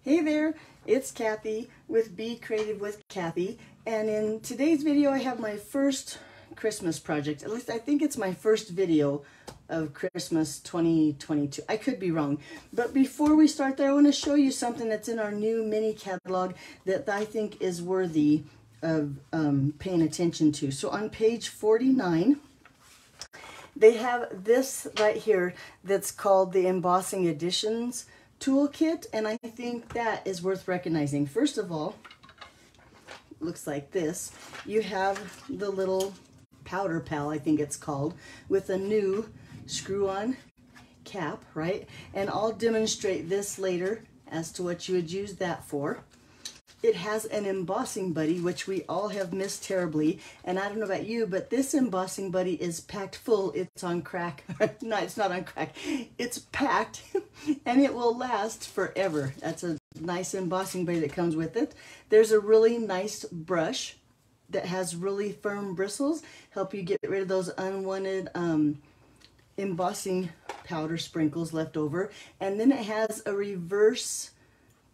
Hey there, it's Kathy with Be Creative with Kathy, and in today's video I have my first Christmas project. At least I think it's my first video of Christmas 2022. I could be wrong, but before we start there I want to show you something that's in our new mini catalog that I think is worthy of paying attention to. So on page 49 they have this right here that's called the Embossing Editions Toolkit, and I think that is worth recognizing. First of all, looks like this. You have the little powder pal, I think it's called, with a new screw-on cap, right? And I'll demonstrate this later as to what you would use that for. It has an embossing buddy, which we all have missed terribly. And I don't know about you, but this embossing buddy is packed full. It's on crack. No, it's not on crack. It's packed and it will last forever. That's a nice embossing buddy that comes with it. There's a really nice brush that has really firm bristles. Help you get rid of those unwanted embossing powder sprinkles left over. And then it has a reverse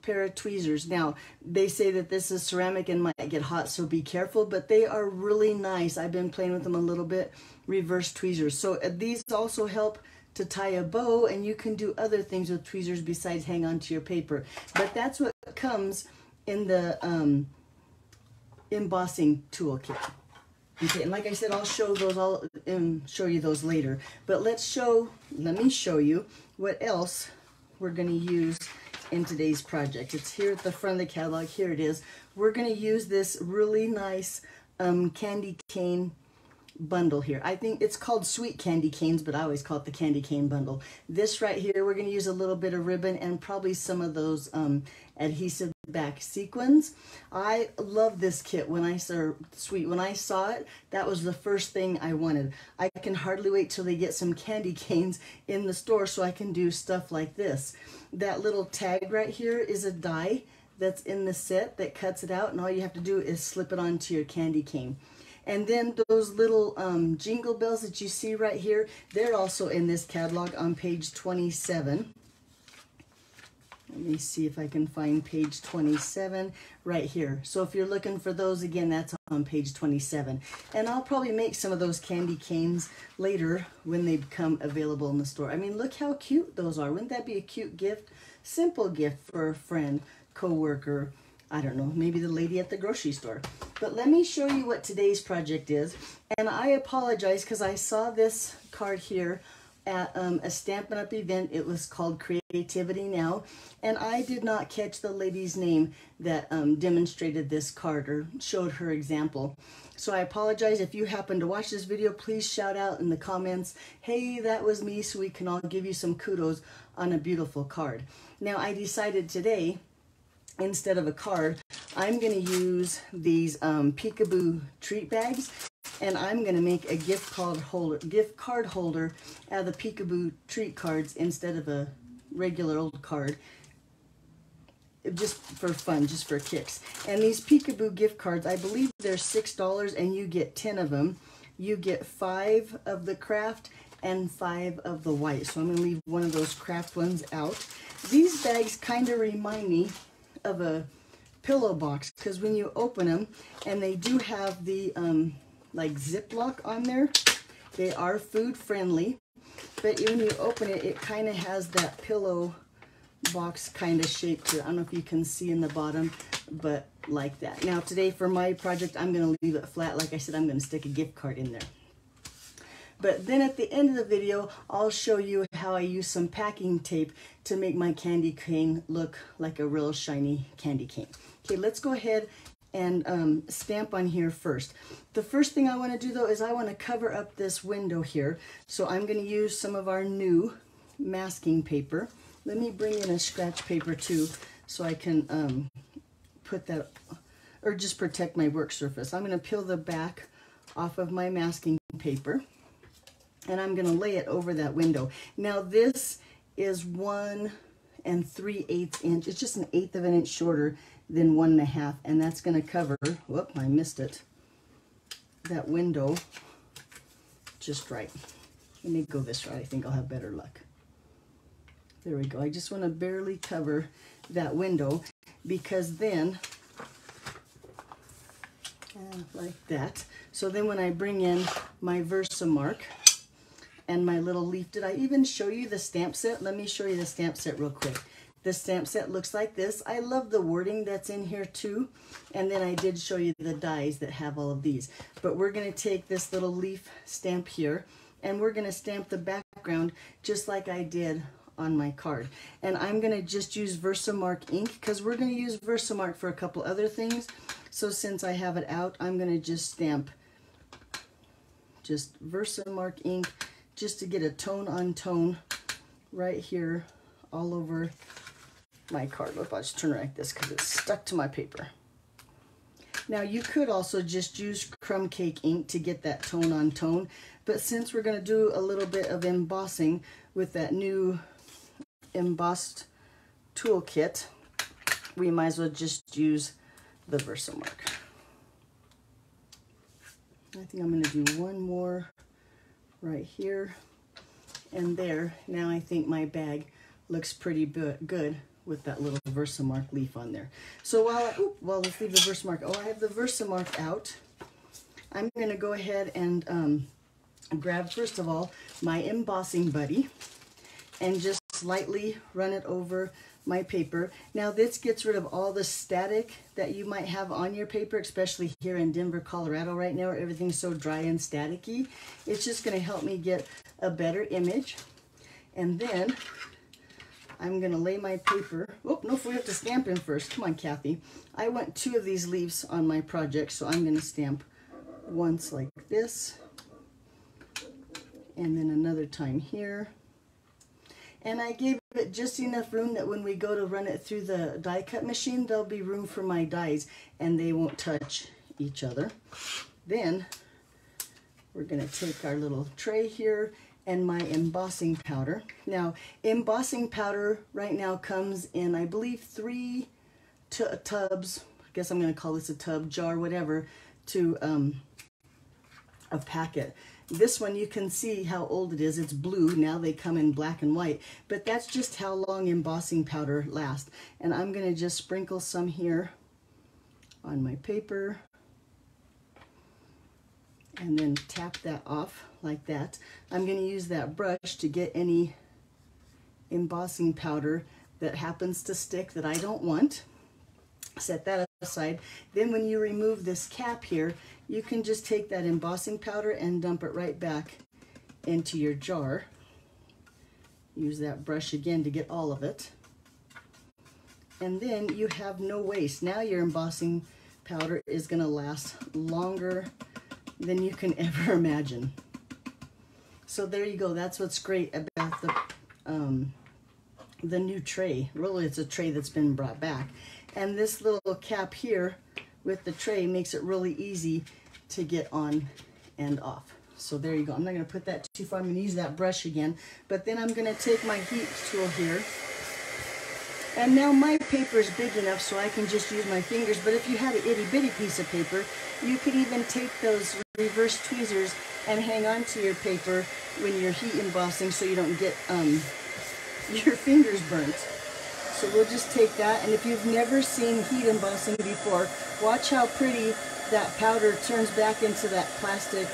pair of tweezers. Now, they say that this is ceramic and might get hot, so be careful, but they are really nice. I've been playing with them a little bit. Reverse tweezers. So these also help to tie a bow, and you can do other things with tweezers besides hang on to your paper. But that's what comes in the embossing toolkit. Okay, and like I said, I'll show those. I'll show you those later. But let me show you what else we're going to use in today's project. It's here at the front of the catalog. Here it is. We're going to use this really nice candy cane bundle here. I think it's called Sweet Candy Canes, but I always call it the candy cane bundle. This right here, we're going to use a little bit of ribbon and probably some of those adhesive back sequins. I love this kit. When I saw it, that was the first thing I wanted. I can hardly wait till they get some candy canes in the store so I can do stuff like this. That little tag right here is a die that's in the set that cuts it out, and all you have to do is slip it onto your candy cane. And then those little jingle bells that you see right here, they're also in this catalog on page 27. Let me see if I can find page 27 right here. So if you're looking for those, again, that's on page 27. And I'll probably make some of those candy canes later when they become available in the store. I mean, look how cute those are. Wouldn't that be a cute gift? Simple gift for a friend, coworker, I don't know, maybe the lady at the grocery store. But let me show you what today's project is. And I apologize because I saw this card here at a Stampin' Up! Event. It was called Creativity Now. And I did not catch the lady's name that demonstrated this card or showed her example. So I apologize. If you happen to watch this video, please shout out in the comments, hey, that was me, so we can all give you some kudos on a beautiful card. Now, I decided today, instead of a card, I'm going to use these Peekaboo treat bags, and I'm going to make a gift card holder out of the Peekaboo treat cards instead of a regular old card, just for fun, just for kicks. And these Peekaboo gift cards, I believe they're $6, and you get 10 of them. You get 5 of the craft and 5 of the white. So I'm going to leave one of those craft ones out. These bags kind of remind me of a pillow box, because when you open them, and they do have the like Ziploc on there, they are food friendly, but when you open it, it kind of has that pillow box kind of shape to it. I don't know if you can see in the bottom, but like that. Now today for my project, I'm going to leave it flat. Like I said, I'm going to stick a gift card in there. But then at the end of the video, I'll show you how I use some packing tape to make my candy cane look like a real shiny candy cane. Okay, let's go ahead and stamp on here first. The first thing I want to do though is I want to cover up this window here. So I'm going to use some of our new masking paper. Let me bring in a scratch paper too, so I can put that, or just protect my work surface. I'm going to peel the back off of my masking paper, and I'm going to lay it over that window. Now this is 1 3/8 inch. It's just 1/8 of an inch shorter than 1 1/2, and that's going to cover, whoop, I missed it, that window just right. Let me go this way. I think I'll have better luck. There we go. I just want to barely cover that window, because then, like that. So then when I bring in my Versamark and my little leaf, did I even show you the stamp set? Let me show you the stamp set real quick. The stamp set looks like this. I love the wording that's in here too. And then I did show you the dies that have all of these. But we're going to take this little leaf stamp here, and we're going to stamp the background just like I did on my card. And I'm going to just use Versamark ink, because we're going to use Versamark for a couple other things. So since I have it out, I'm going to just stamp just Versamark ink, just to get a tone on tone right here all over my card. Look, I'll just turn it like this because it's stuck to my paper. Now you could also just use crumb cake ink to get that tone on tone, but since we're going to do a little bit of embossing with that new embossed toolkit, we might as well just use the Versamark. I think I'm going to do one more right here and there. Now I think my bag looks pretty good with that little Versamark leaf on there. So while let's leave the Versamark. Oh, I have the Versamark out. I'm going to go ahead and grab, first of all, my embossing buddy and just lightly run it over my paper. Now this gets rid of all the static that you might have on your paper, especially here in Denver, Colorado right now, where everything's so dry and staticky. It's just going to help me get a better image. And then I'm going to lay my paper. Oh, no, we have to stamp in first. Come on, Kathy. I want 2 of these leaves on my project, so I'm going to stamp once like this, and then another time here. And I gave it just enough room that when we go to run it through the die cut machine, there'll be room for my dies and they won't touch each other. Then we're going to take our little tray here and my embossing powder. Now, embossing powder right now comes in, I believe, 3 tubs. I guess I'm going to call this a tub, jar, whatever, to a packet. This one, you can see how old it is. It's blue. Now they come in black and white, but that's just how long embossing powder lasts. And I'm going to just sprinkle some here on my paper and then tap that off like that. I'm going to use that brush to get any embossing powder that happens to stick that I don't want. Set that aside. Then when you remove this cap here, you can just take that embossing powder and dump it right back into your jar. Use that brush again to get all of it. And then you have no waste. Now your embossing powder is going to last longer than you can ever imagine. So there you go. That's what's great about the new tray. Really, it's a tray that's been brought back. And this little cap here with the tray makes it really easy to get on and off. So there you go. I'm not going to put that too far. I'm going to use that brush again. But then I'm going to take my heat tool here. And now my paper is big enough so I can just use my fingers. But if you had an itty bitty piece of paper, you could even take those reverse tweezers and hang on to your paper when you're heat embossing so you don't get your fingers burnt. So we'll just take that, and if you've never seen heat embossing before, watch how pretty that powder turns back into that plastic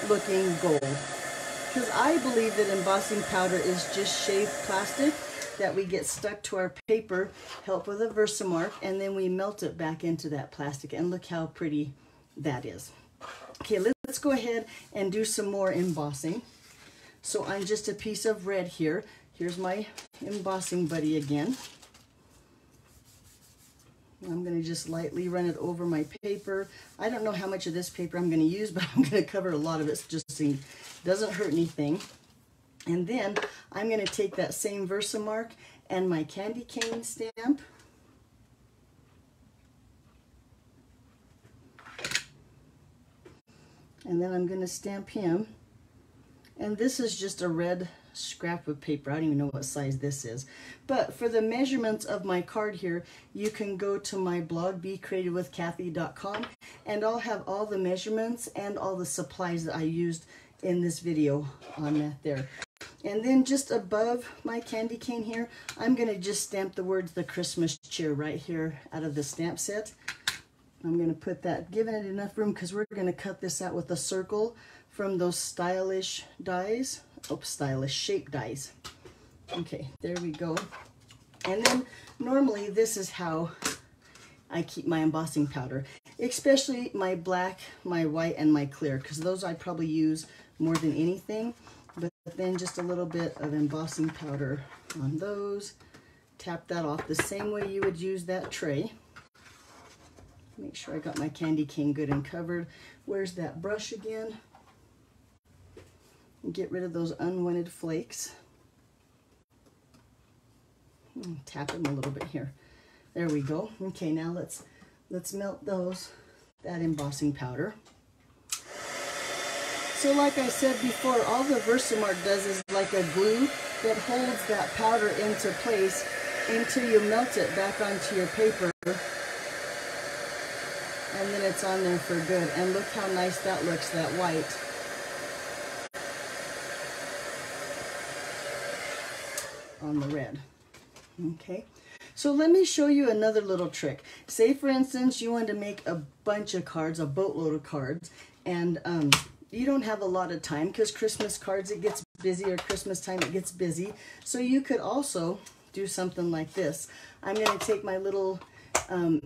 looking gold. Because I believe that embossing powder is just shaved plastic that we get stuck to our paper, help with a Versamark, and then we melt it back into that plastic, and look how pretty that is. Okay, let's go ahead and do some more embossing. So on just a piece of red here, here's my embossing buddy again. I'm going to just lightly run it over my paper. I don't know how much of this paper I'm going to use, but I'm going to cover a lot of it just so it doesn't hurt anything. And then I'm going to take that same Versamark and my candy cane stamp. And then I'm going to stamp him. And this is just a red scrap of paper. I don't even know what size this is. But for the measurements of my card here, you can go to my blog, BeCreativeWithKathy.com, and I'll have all the measurements and all the supplies that I used in this video on that there. And then just above my candy cane here, I'm going to just stamp the words "The Christmas Cheer" right here out of the stamp set. I'm going to put that, giving it enough room because we're going to cut this out with a circle from those stylish dies. Oh, stylish shape dies. Okay, there we go. And then normally this is how I keep my embossing powder, especially my black, my white, and my clear, because those I probably use more than anything. But then just a little bit of embossing powder on those. Tap that off the same way you would use that tray. Make sure I got my candy cane good and covered. Where's that brush again? Get rid of those unwanted flakes. Tap them a little bit here. There we go. Okay, now let's melt that embossing powder. So like I said before, all the Versamark does is like a glue that holds that powder into place until you melt it back onto your paper. And then it's on there for good. And look how nice that looks, that white. On the red. Okay, so let me show you another little trick. Say for instance you want to make a bunch of cards, a boatload of cards, and you don't have a lot of time because Christmas cards, it gets busy, or Christmas time it gets busy. So you could also do something like this. I'm going to take my little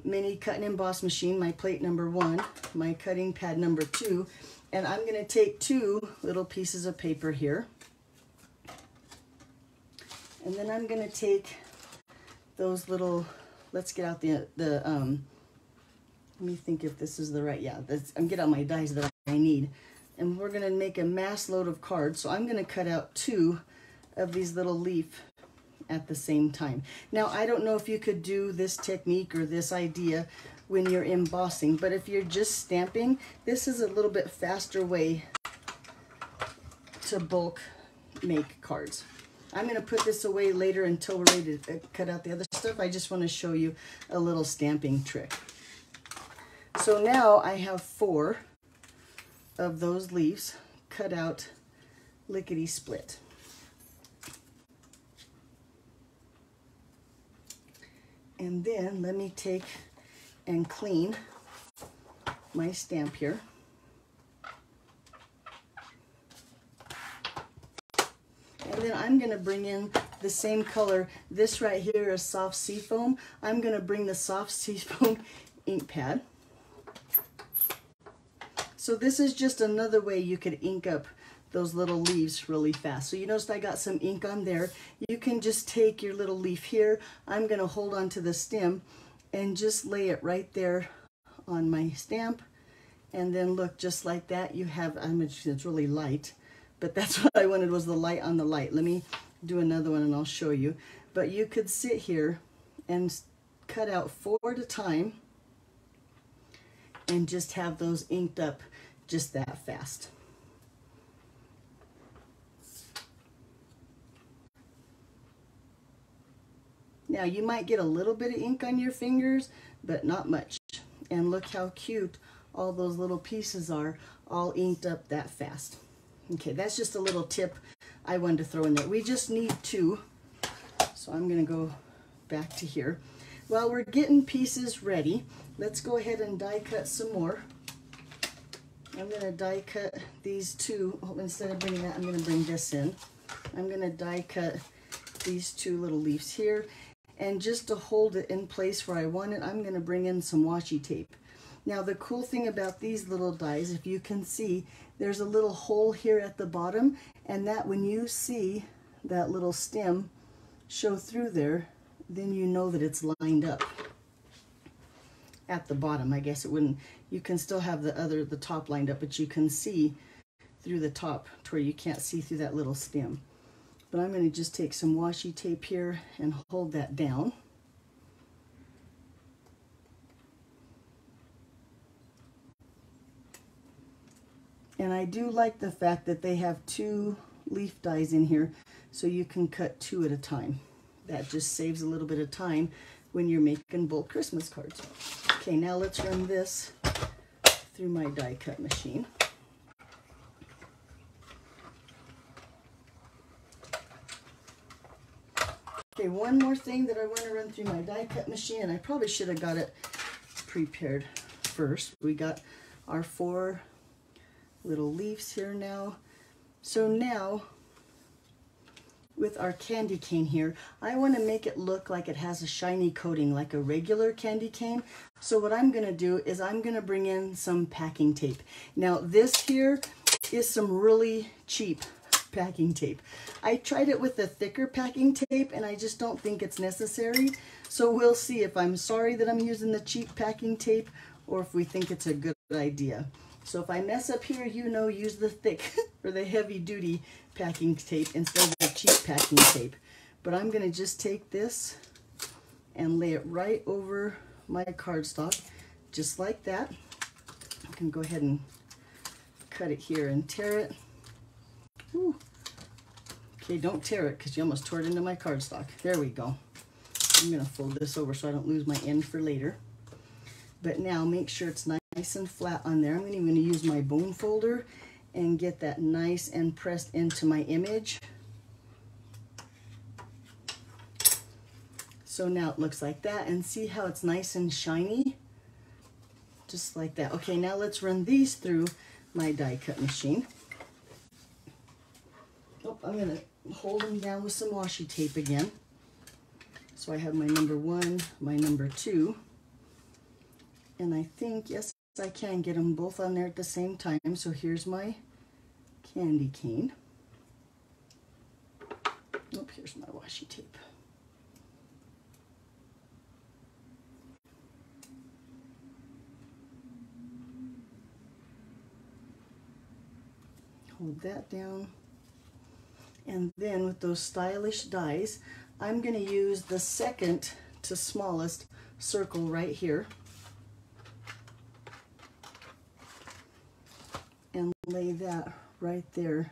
mini cut and emboss machine, my plate number 1, my cutting pad number 2, and I'm going to take 2 little pieces of paper here. And then I'm going to take those little, let's get out let me think if this is the right, yeah, I'm getting out my dies that I need. And we're going to make a mass load of cards. So I'm going to cut out 2 of these little leaf at the same time. Now, I don't know if you could do this technique or this idea when you're embossing, but if you're just stamping, this is a little bit faster way to bulk make cards. I'm going to put this away later until we're ready to cut out the other stuff. I just want to show you a little stamping trick. So now I have 4 of those leaves cut out lickety split. And then let me take and clean my stamp here. And then I'm going to bring in the same color. This right here is soft seafoam. I'm going to bring the soft seafoam ink pad. So this is just another way you could ink up those little leaves really fast. So you noticed I got some ink on there. You can just take your little leaf here. I'm going to hold on to the stem and just lay it right there on my stamp. And then look, just like that, you have, it's really light, but that's what I wanted, was the light on the light. Let me do another one and I'll show you. But you could sit here and cut out 4 at a time and just have those inked up just that fast. Now you might get a little bit of ink on your fingers, but not much. And look how cute all those little pieces are, all inked up that fast. Okay, that's just a little tip I wanted to throw in there. We just need 2. So I'm going to go back to here. While we're getting pieces ready, let's go ahead and die cut some more. I'm going to die cut these 2. Oh, instead of bringing that, I'm going to bring this in. I'm going to die cut these 2 little leaves here. And just to hold it in place where I want it, I'm going to bring in some washi tape. Now the cool thing about these little dies, if you can see, there's a little hole here at the bottom, and that when you see that little stem show through there, then you know that it's lined up at the bottom. I guess it wouldn't, you can still have the top lined up, but you can see through the top to where you can't see through that little stem. But I'm going to just take some washi tape here and hold that down. And I do like the fact that they have 2 leaf dies in here, so you can cut 2 at a time. That just saves a little bit of time when you're making bulk Christmas cards. Okay, now let's run this through my die cut machine. Okay, one more thing that I want to run through my die cut machine, and I probably should have got it prepared first. We got our 4 little leaves here now. So now, with our candy cane here, I want to make it look like it has a shiny coating like a regular candy cane. So what I'm going to do is I'm going to bring in some packing tape. Now this here is some really cheap packing tape. I tried it with the thicker packing tape and I just don't think it's necessary. So we'll see if I'm sorry that I'm using the cheap packing tape or if we think it's a good idea. So if I mess up here, you know, use the thick or the heavy duty packing tape instead of the cheap packing tape. But I'm going to just take this and lay it right over my cardstock, just like that. I can go ahead and cut it here and tear it. Whew. Okay, don't tear it because you almost tore it into my cardstock. There we go. I'm going to fold this over so I don't lose my end for later. But now make sure it's nice and flat on there. I'm even going to use my bone folder and get that nice and pressed into my image. So now it looks like that, and see how it's nice and shiny? Just like that. Okay, now let's run these through my die cut machine. Oh, I'm going to hold them down with some washi tape again. So I have my number 1, my number 2. And I think, yes, I can get them both on there at the same time. So here's my candy cane. Oh, here's my washi tape. Hold that down. And then with those stylish dies, I'm going to use the second to smallest circle right here. And lay that right there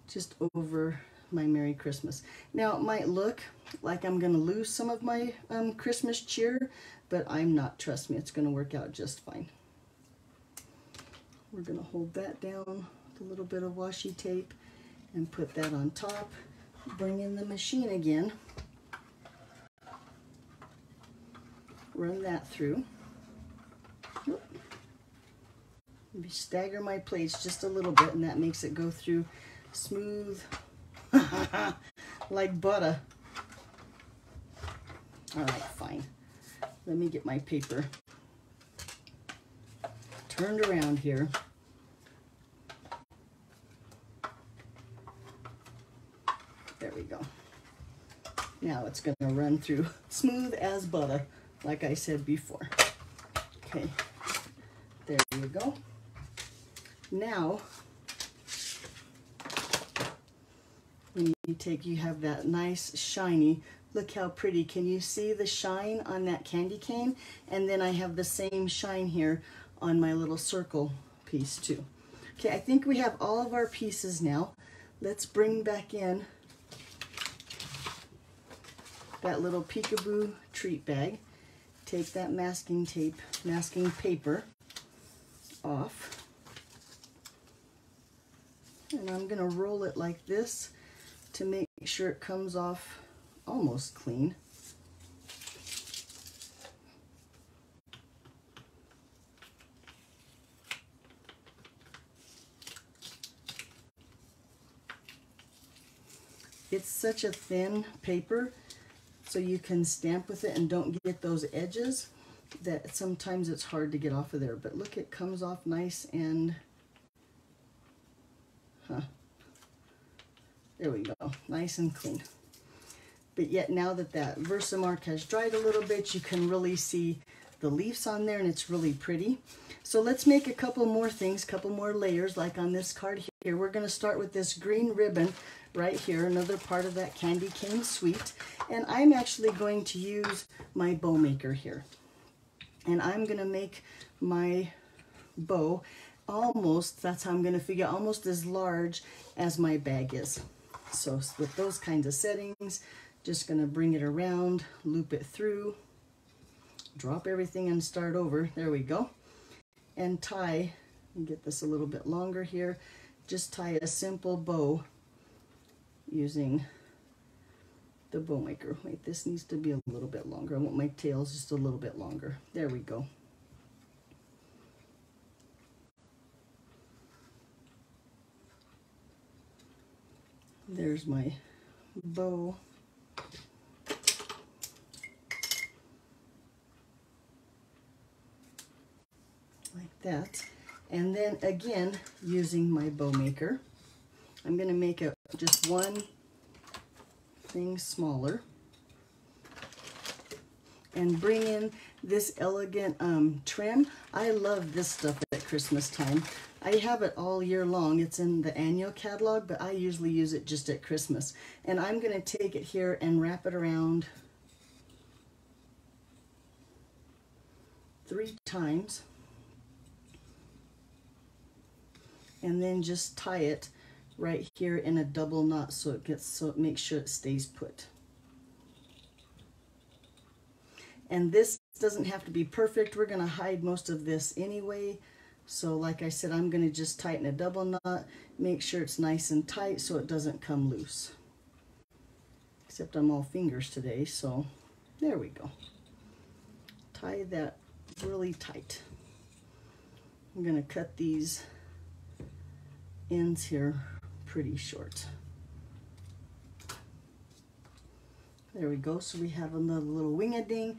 just over my Merry Christmas. Now it might look like I'm going to lose some of my Christmas cheer, but I'm not. Trust me, it's going to work out just fine. We're going to hold that down with a little bit of washi tape and put that on top. Bring in the machine again. Run that through. Maybe stagger my plates just a little bit, and that makes it go through smooth like butter. All right, fine. Let me get my paper turned around here. There we go. Now it's going to run through smooth as butter, like I said before. Okay, there you go. Now, when you have that nice shiny, look how pretty. Can you see the shine on that candy cane? And then I have the same shine here on my little circle piece too. Okay, I think we have all of our pieces now. Let's bring back in that little peekaboo treat bag. Take that masking paper off. And I'm going to roll it like this to make sure it comes off almost clean. It's such a thin paper, so you can stamp with it and don't get those edges, that sometimes it's hard to get off of there. But look, it comes off nice and there we go, nice and clean. But yet now that that Versamark has dried a little bit, you can really see the leaves on there, and it's really pretty. So let's make a couple more things, couple more layers, like on this card here. We're going to start with this green ribbon right here, another part of that candy cane suite. And I'm actually going to use my bow maker here. And I'm going to make my bow almost, that's how I'm going to figure, almost as large as my bag is. So with those kinds of settings, just going to bring it around, loop it through, drop everything and start over. There we go. And tie, get this a little bit longer here, just tie a simple bow using the bow maker. Wait, this needs to be a little bit longer. I want my tails just a little bit longer. There we go. There's my bow. Like that. And then again, using my bow maker, I'm going to make just one thing smaller and bring in this elegant trim. I love this stuff at Christmas time. I have it all year long. It's in the annual catalog, but I usually use it just at Christmas. And I'm going to take it here and wrap it around 3 times. And then just tie it right here in a double knot so it makes sure it stays put. And this doesn't have to be perfect. We're going to hide most of this anyway. So like I said, I'm going to just tighten a double knot, make sure it's nice and tight so it doesn't come loose. Except I'm all fingers today, so there we go. Tie that really tight. I'm going to cut these ends here pretty short. There we go. So we have another little wing-a-ding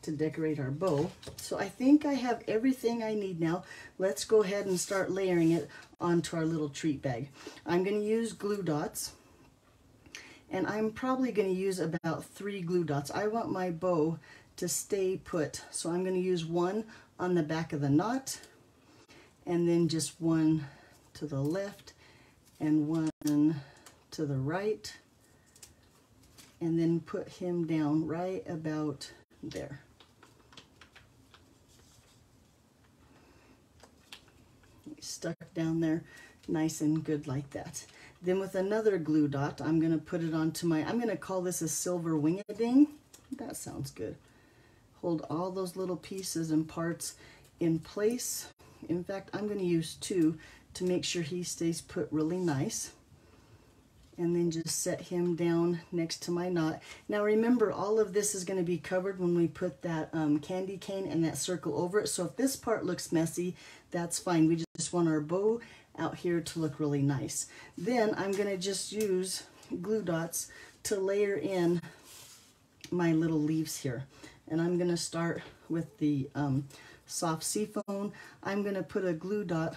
to decorate our bow. So I think I have everything I need now. Let's go ahead and start layering it onto our little treat bag. I'm going to use glue dots, and I'm probably going to use about 3 glue dots. I want my bow to stay put, so I'm going to use one on the back of the knot, and then just one to the left and one to the right, and then put him down right about there. Stuck down there nice and good like that. Then with another glue dot, I'm going to put it onto I'm going to call this a silver wing-a-ding. That sounds good. Hold all those little pieces and parts in place. In fact, I'm going to use 2 to make sure he stays put really nice. And then just set him down next to my knot. Now remember, all of this is going to be covered when we put that candy cane and that circle over it. So if this part looks messy, that's fine. We just want our bow out here to look really nice. Then I'm going to just use glue dots to layer in my little leaves here. And I'm going to start with the soft seafoam. I'm going to put a glue dot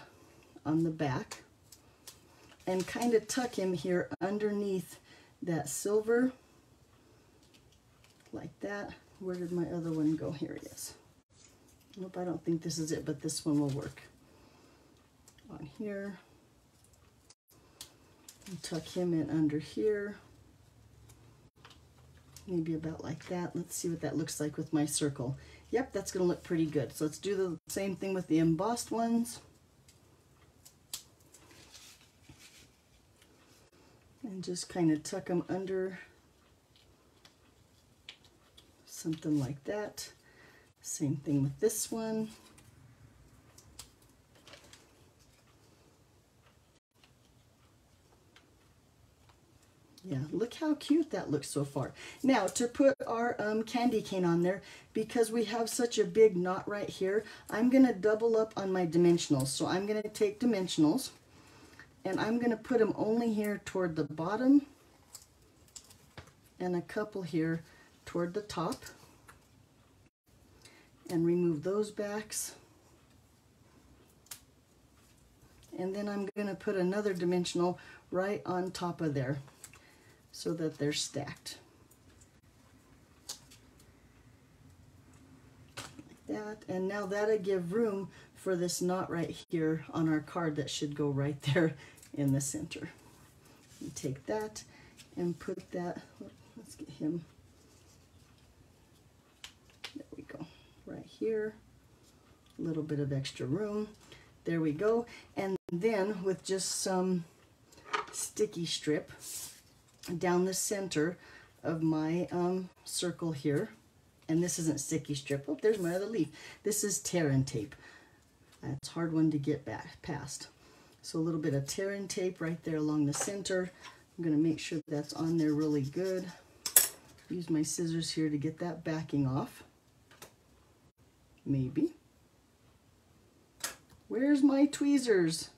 on the back and kind of tuck him here underneath that silver, like that. Where did my other one go? Here it is. Nope, I don't think this is it, but this one will work. On here. And tuck him in under here. Maybe about like that. Let's see what that looks like with my circle. Yep, that's going to look pretty good. So let's do the same thing with the embossed ones. And just kind of tuck them under, something like that. Same thing with this one. Yeah, look how cute that looks so far. Now to put our candy cane on there, because we have such a big knot right here, I'm going to double up on my dimensionals. So I'm going to take dimensionals, and I'm going to put them only here toward the bottom and a couple here toward the top, and remove those backs. And then I'm going to put another dimensional right on top of there so that they're stacked. Like that. And now that'll give room for this knot right here on our card that should go right there in the center. And take that and put that, let's get him, there we go, right here. A little bit of extra room. There we go. And then with just some sticky strip down the center of my circle here, and this isn't sticky strip. Oh, there's my other leaf. This is tear and tape. That's a hard one to get back past. So a little bit of tear and tape right there along the center. I'm going to make sure that's on there really good. use my scissors here to get that backing off. Maybe. Where's my tweezers?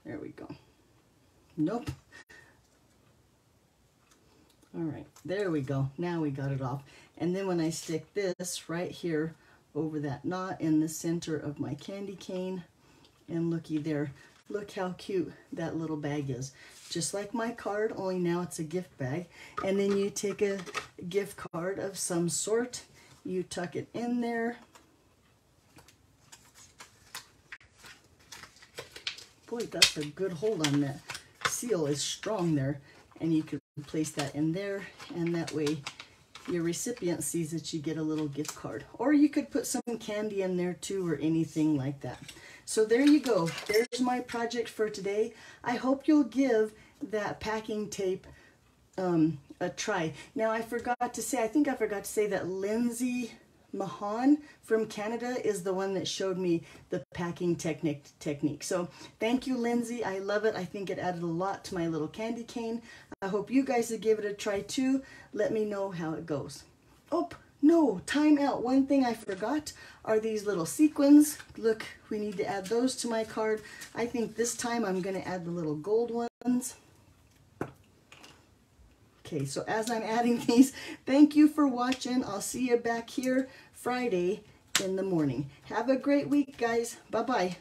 There we go. Nope. All right, there we go. Now we got it off. And then when I stick this right here over that knot in the center of my candy cane, and looky there, look how cute that little bag is. Just like my card, only now it's a gift bag. And then you take a gift card of some sort, you tuck it in there. Boy, that's a good hold on that. Seal is strong there. And you can place that in there, and that way your recipient sees that you get a little gift card. Or you could put some candy in there too, or anything like that. So there you go. There's my project for today. I hope you'll give that packing tape a try. Now I forgot to say, I think I forgot to say that Lindsay Mahan from Canada is the one that showed me the packing technique. So thank you, Lindsay. I love it. I think it added a lot to my little candy cane. I hope you guys would give it a try too. Let me know how it goes. Oh, no, time out. One thing I forgot are these little sequins. Look, we need to add those to my card. I think this time I'm going to add the little gold ones. Okay, so as I'm adding these, thank you for watching. I'll see you back here Friday in the morning. Have a great week, guys. Bye-bye.